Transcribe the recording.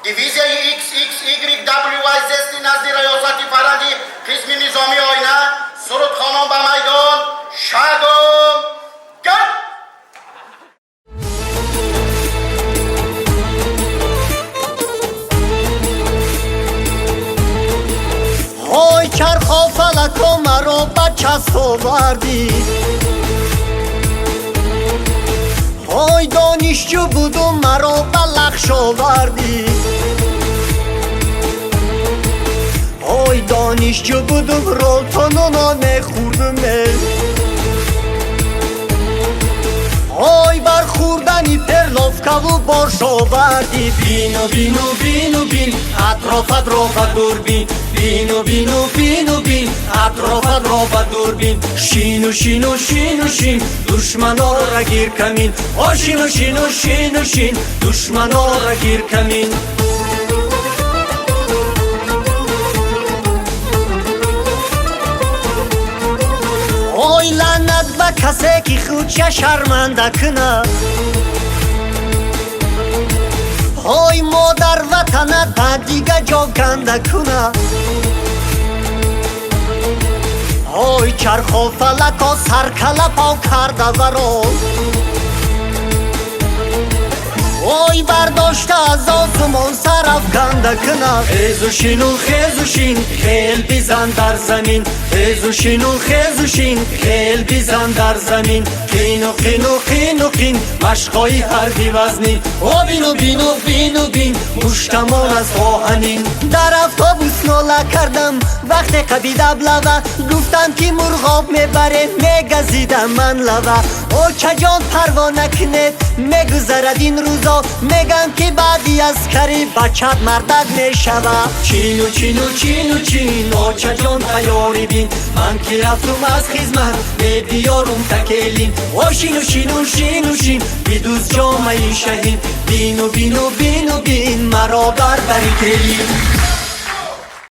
دیویزیای XXYWYZ نزد ریاست فرهنگی حزب نظامی آینه سرود خانم به میدان شگم گرد. های چرخا فلکا مرا بچست آوردی، های دانشجو بودم مرا به لغش آوردی، های دانشجو بودم رولتانونا نخوردم، های برخوردنی پرلوفکا و باش آوردی. بینو بینو بینو بین اطراف دوربین، بینو بینو بینو بین اطراف دوربین. شینو شینو شینو شین دشمنا را گیر کمین، شینو شینو شینو شین دشمنا را گیر کمین. ای لعنت به کسی که خودش شرمنده کنه، ای مادر وطنت تا دیگه جا گنده کنه، ای چرخ و فلکا سرکله پاو کرده برام، ای برداشته از آسمان سر افکنده کنه. خیز و شین و خیز و شین خیل بیزن در زمین، خیز و شین و خیز و شین خیل بیزن در زمین. قین و قین و قین و قین مشقای حربی وزنی، بینو بینو بینو بین مشتمان از آهنین. در اتوبوس ناله کردم وقت قبیده بلوه، گفتم که مرغاب میبره میگزیدم من لوه. او چجان پروا نکنید میگذرد این روزا، میگم که بعدی از کری بچت مردد میشوه. چین و چین و چین و چین آچه جان تیاری بین، من که رفتم از خیزمت می بیارم تکیلین. شین و شین و شین و شین بیدوز جامعی شهین، بین و بین و بین و بین مرا بر بری کلین.